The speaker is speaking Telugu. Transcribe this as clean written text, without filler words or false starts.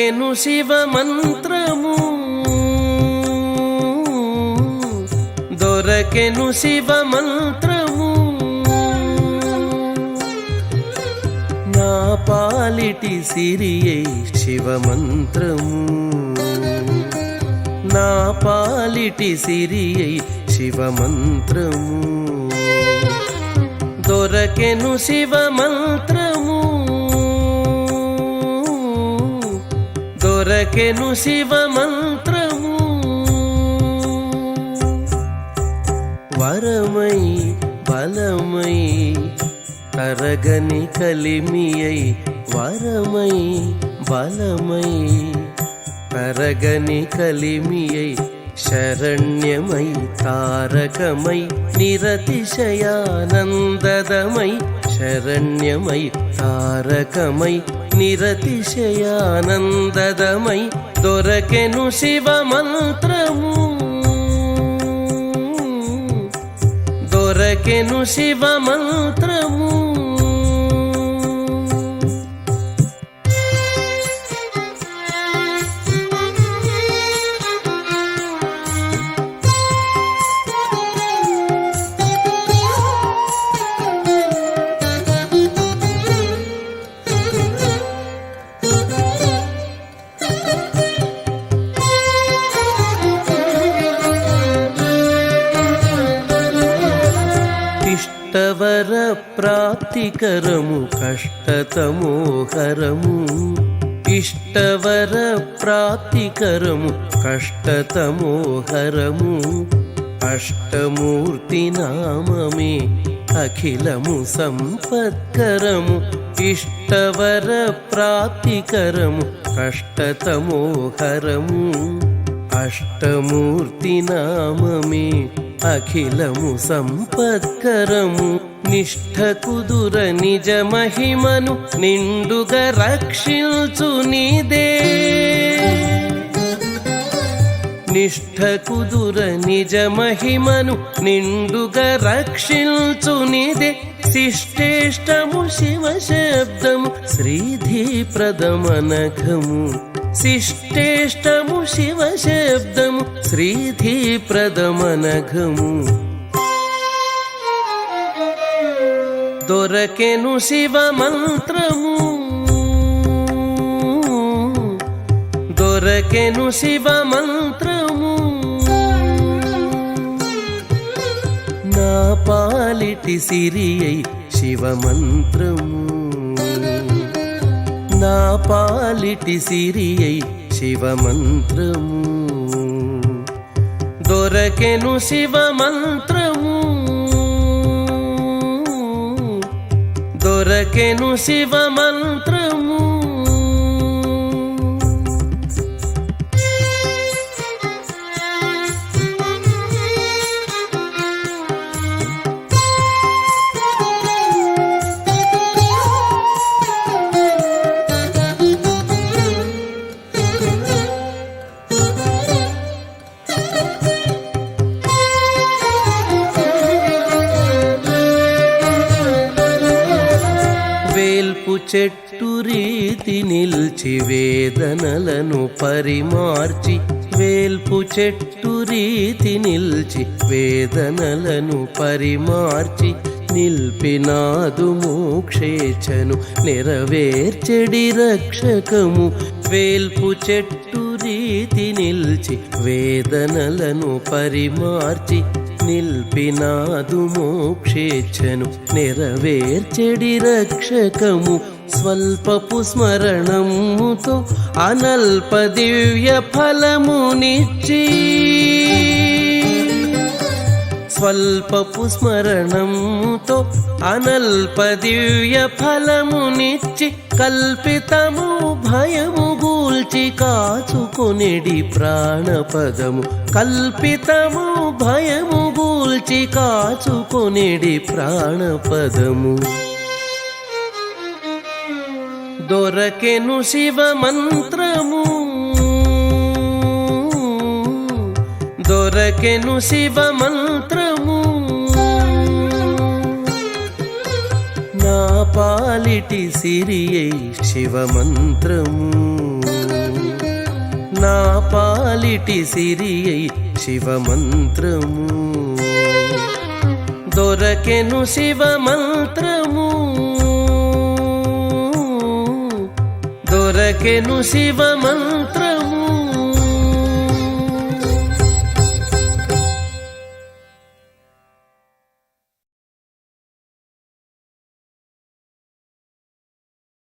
దొరకెను శివ మంత్రము, దొరకెను శివ మంత్రము, నా పాలిటి సిరియై శివ మంత్రము, నా పాలిటి సిరియై శివ మంత్రము. దొరకెను శివ మంత్రము, దొరకెను శివ మంత్రము, వరమై బలమై తరగని కలిమియై, వరమై బలమై తరగని కలిమియై, శరణ్యమై తారకమై నిరతిశయానందదమై, శరణ్యమై తారకమై నిరతిశయానందదమై, దొరకెను శివ మంత్రము, దొరకెను శివ మంత్రము. ఇష్టవర ప్రాప్తికరము కష్టతమోహరము, ఇష్టవర ప్రాప్తికరము కష్టతమోహరము, అష్టమూర్తి నామమే అఖిలము సంపత్కరము, ఇష్టవర ప్రాప్తికరము కష్టతమోహరము, అష్టమూర్తి నామమే అఖిలము సంపత్కరము. నిష్ఠ కుదుర నిజ మహిమను నిండుగా రక్షించు నీదే, నిష్ఠ కుదుర నిజ మహిమను నిండుగా రక్షించు నీదే, శిష్టేష్టము శివ శబ్దము శ్రీధీ ప్రదమనఘము, శిష్టేష్టము శివ శబ్దము శ్రీధీ ప్రదమనఘము. దొరకెను శివ మంత్రము, దొరకెను శివ మంత్రము, నా పాలిటి సిరియై శివ మంత్రము, నా పాలిటి సిరియై శివ మంత్రము. దొరకెను శివ మంత్రము, దొరకెను శివ మంత్రము. వేల్పు చెట్టు రీతి నిల్చి వేదనలను పరిమార్చి, వేల్పు చెట్టు రీతి నిల్చి వేదనలను పరిమార్చి, నిల్పినాదు మోక్షేచ్ఛను నెరవేర్చెడి రక్షకము, వేల్పు చెట్టు రీతి నిల్చి వేదనలను పరిమార్చి, నిల్పినాదు మోక్షేచ్ఛను నెరవేర్చెడి రక్షకము, స్వల్పపు స్మరణముతో అనల్ప దివ్య ఫలమునిచ్చి, స్వల్పపు స్మరణముతో అనల్ప దివ్య ఫలమునిచ్చి, కల్పితము భయము గూల్చి కాచుకొనెడి ప్రాణపదము, కల్పితము భయము గూల్చి కాచుకొనెడి ప్రాణపదము. దొరకెను శివ మంత్రము, దొరకెను శివ మంత్రము, నా పాలిటి సిరియై శివ మంత్రము. నా పాలిటి సిరియై శివమంత్రము దొరకెను శివమంత్రము దొరకెను శివమంత్రము